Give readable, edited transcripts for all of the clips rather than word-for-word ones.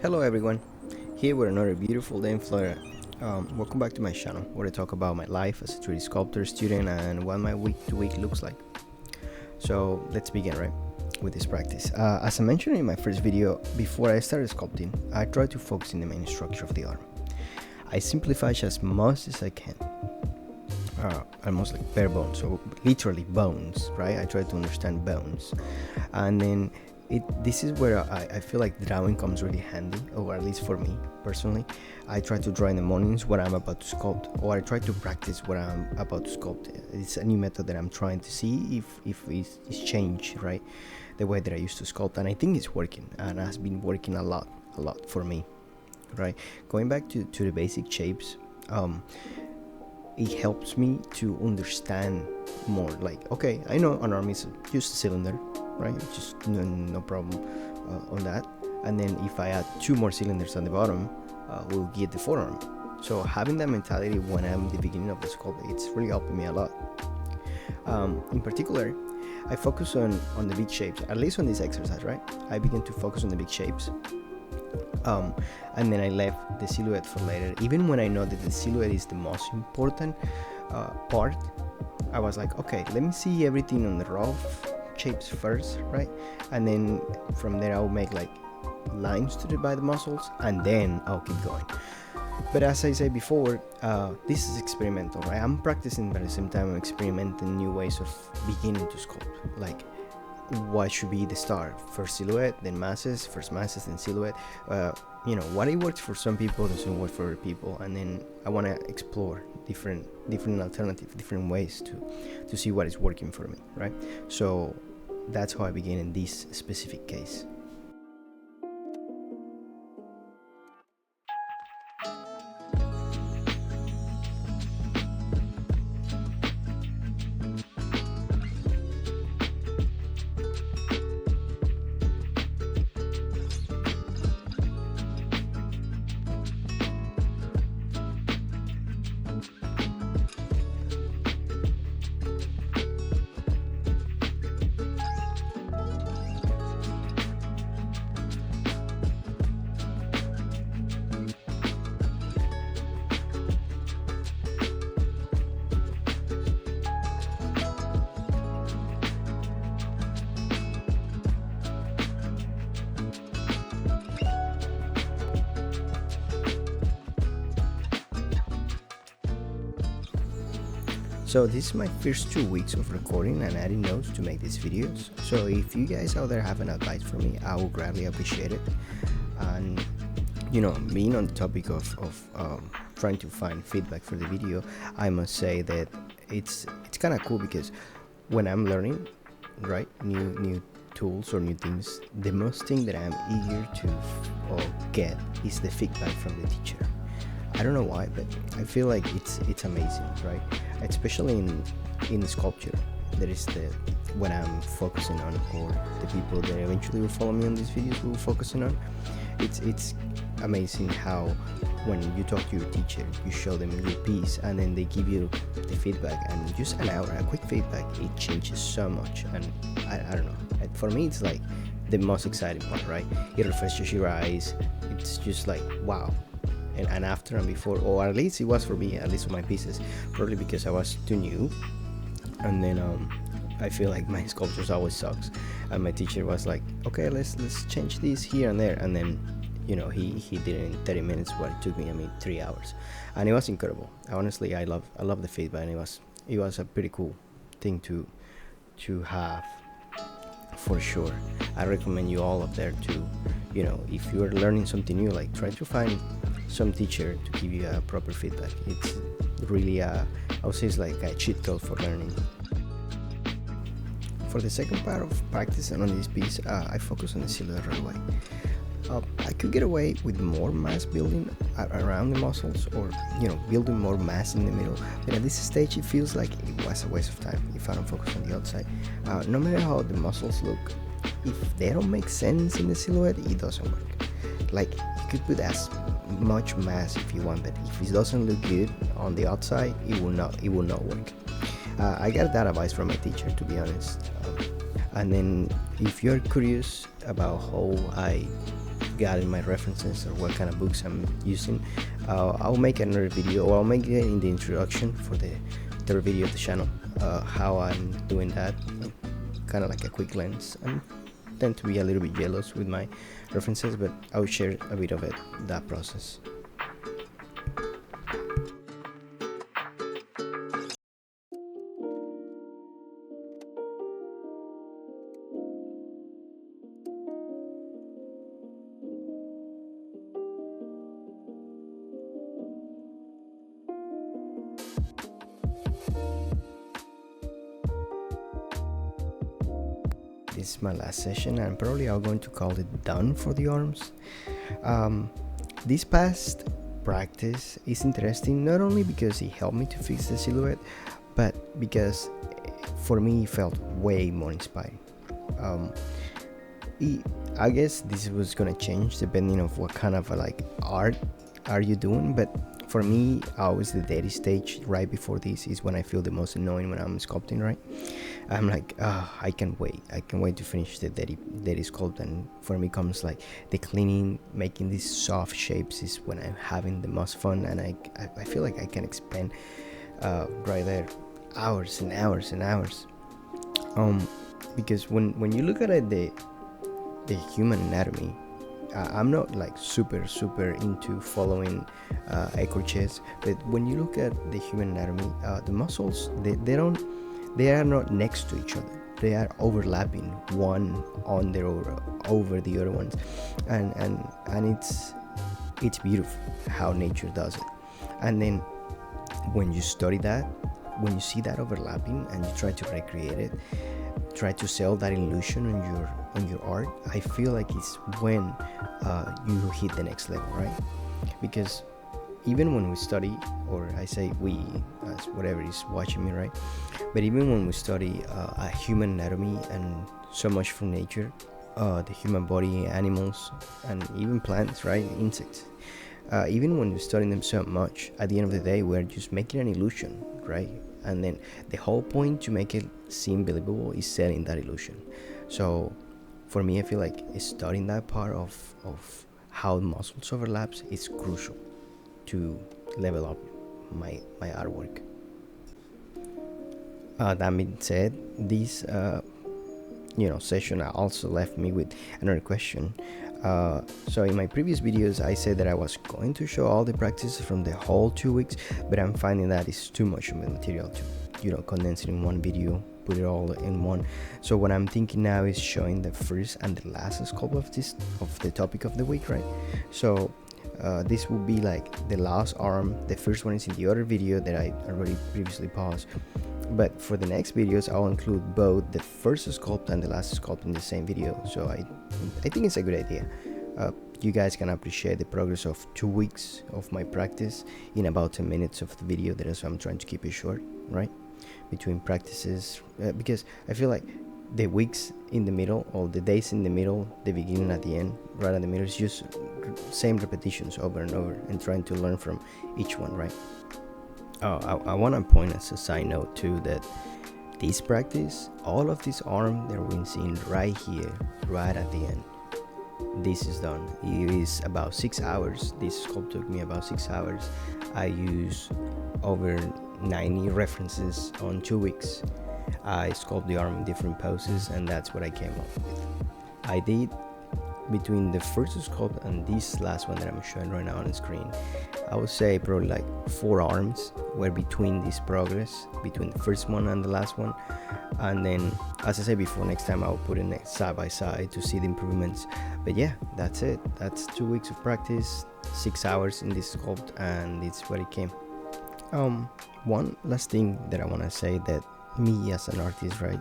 Hello everyone, here with another beautiful day in Florida. Welcome back to my channel where I talk about my life as a 3D sculptor student and what my week to week looks like. So let's begin right with this practice. As I mentioned in my first video, before I started sculpting, I tried to focus in the main structure of the arm. I simplify as much as I can. Almost like bare bones, so literally bones, right? I try to understand bones, and then this is where I feel like drawing comes really handy, or at least for me personally. I try to draw in the mornings what I'm about to sculpt, or I try to practice what I'm about to sculpt. It's a new method that I'm trying to see if it's changed, right? The way that I used to sculpt, and I think it's working, and has been working a lot for me, right? Going back to the basic shapes, it helps me to understand more. Like, okay, I know an arm is just a cylinder, right? Just no problem on that. And then if I add two more cylinders on the bottom, we'll get the forearm. So having that mentality when I'm at the beginning of the sculpt, it's really helping me a lot. In particular, I focus on the big shapes, at least on this exercise, right? I begin to focus on the big shapes. And then I left the silhouette for later. Even when I know that the silhouette is the most important part, I was like, okay, let me see everything on the rough shapes first, right? And then from there I'll make like lines to divide the muscles, and then I'll keep going. But as I said before, this is experimental, right? I'm practicing, but at the same time I'm experimenting new ways of beginning to sculpt. Like, what should be the start? First silhouette, then masses, first masses, then silhouette. What it works for some people doesn't work for other people, and then I want to explore different alternatives, different ways to see what is working for me, right? So that's how I begin in this specific case. So this is my first 2 weeks of recording and adding notes to make these videos. So if you guys out there have an advice for me, I would greatly appreciate it. And being on the topic of trying to find feedback for the video, I must say that it's kind of cool, because when I'm learning, right, new tools or new things, the most thing that I'm eager to get is the feedback from the teacher. I don't know why, but I feel like it's amazing, right? Especially in the sculpture. That is what I'm focusing on, or the people that eventually will follow me on these videos will focusing on. It's amazing how when you talk to your teacher, you show them your piece, and then they give you the feedback, and just an hour, a quick feedback, it changes so much. And I don't know. For me, it's like the most exciting part, right? It refreshes your eyes. It's just like, wow. And after and before, or at least it was for me, at least for my pieces, probably because I was too new. And then I feel like my sculptures always sucks, and my teacher was like, okay, let's change this here and there, and then he did it in 30 minutes what it took me 3 hours, and it was incredible. Honestly, I love the feedback, and it was a pretty cool thing to have, for sure. I recommend you all up there to, if you're learning something new, like, try to find some teacher to give you a proper feedback. It's really I would say it's like a cheat code for learning. For the second part of practicing on this piece, I focus on the silhouette right away. I could get away with more mass building around the muscles, or building more mass in the middle, but at this stage it feels like it was a waste of time if I don't focus on the outside. No matter how the muscles look, if they don't make sense in the silhouette, it doesn't work. Like, you could put as much mass if you want, but if it doesn't look good on the outside, it will not work. I got that advice from my teacher, to be honest. And then if you're curious about how I gather my references or what kind of books I'm using, I'll make another video, or I'll make it in the introduction for the third video of the channel, how I'm doing that, kind of like a quick glance. I tend to be a little bit jealous with my references, but I'll share a bit of it, that process. This is my last session, and probably I'm going to call it done for the arms. This past practice is interesting, not only because it helped me to fix the silhouette, but because for me it felt way more inspiring. I guess this was gonna change depending on what kind of like art are you doing, but for me, always the daddy stage right before this is when I feel the most annoying when I'm sculpting, right? I'm like, I can't wait to finish the daddy sculpt. And for me comes like the cleaning, making these soft shapes is when I'm having the most fun, and I feel like I can expend right there hours and hours and hours. Because when you look at it, the human anatomy, I'm not like super into following echo-chess, but when you look at the human anatomy, the muscles, they are not next to each other. They are overlapping one on their over the other ones, and it's beautiful how nature does it. And then when you study that, when you see that overlapping and you try to recreate it, try to sell that illusion on your art, I feel like it's when you hit the next level, right? Because even when we study, or I say we, as whatever is watching me, right? But even when we study a human anatomy and so much from nature, the human body, animals, and even plants, right? Insects. Even when we study them so much, at the end of the day, we're just making an illusion, right? And then the whole point to make it seem believable is selling that illusion. So for me, I feel like studying that part of how muscles overlaps is crucial to level up my artwork. That being said, this session also left me with another question. So in my previous videos, I said that I was going to show all the practices from the whole 2 weeks, but I'm finding that it's too much of the material to condense it in one video, put it all in one. So what I'm thinking now is showing the first and the last sculpt of the topic of the week, right? So this will be like the last arm. The first one is in the other video that I already previously paused, but for the next videos I'll include both the first sculpt and the last sculpt in the same video. So I think it's a good idea. You guys can appreciate the progress of 2 weeks of my practice in about 10 minutes of the video. That is why I'm trying to keep it short, right? Between practices, because I feel like the weeks in the middle, or the days in the middle, the beginning at the end, right at the middle, is just same repetitions over and over, and trying to learn from each one, right? I want to point as a side note too that this practice, all of this arm that we're seeing right here, right at the end, this is done. It is about 6 hours. This sculpt took me about 6 hours. I use over 90 references on 2 weeks. I sculpt the arm in different poses, and that's what I came up with. I did, between the first sculpt and this last one that I'm showing right now on the screen, I would say probably like 4 arms were between this progress, between the first one and the last one. And then, as I said before, next time I'll put it side by side to see the improvements. But yeah, that's it. That's 2 weeks of practice, 6 hours in this sculpt, and it's what it came. One last thing that I want to say, that me as an artist, right,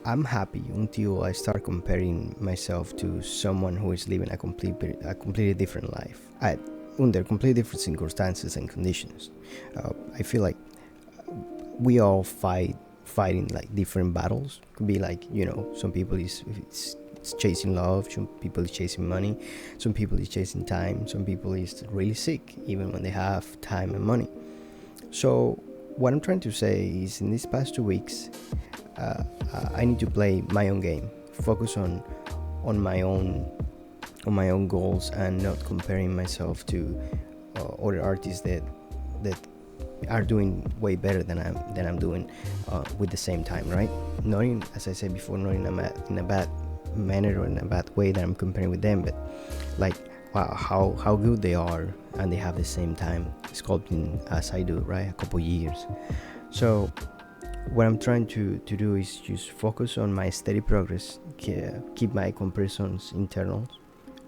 I'm happy until I start comparing myself to someone who is living a completely different life under completely different circumstances and conditions. I feel like we all fighting like different battles. Could be like, some people it's chasing love, some people is chasing money, some people is chasing time, some people is really sick even when they have time and money. So what I'm trying to say is, in these past 2 weeks, I need to play my own game, focus on my own on my own goals and not comparing myself to other artists that are doing way better than I'm doing with the same time, right? Not in, as I said before, not in a bad manner or in a bad way that I'm comparing with them, but like, wow, how good they are, and they have the same time sculpting as I do, right? A couple years. So what I'm trying to do is just focus on my steady progress, keep my comparisons internal,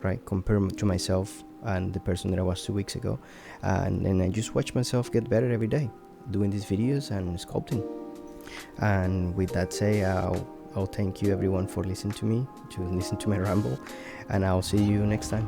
right? Compare to myself and the person that I was 2 weeks ago, and then I just watch myself get better every day, doing these videos and sculpting. And with that say, I'll thank you everyone for listening to me, to listen to my ramble, and I'll see you next time.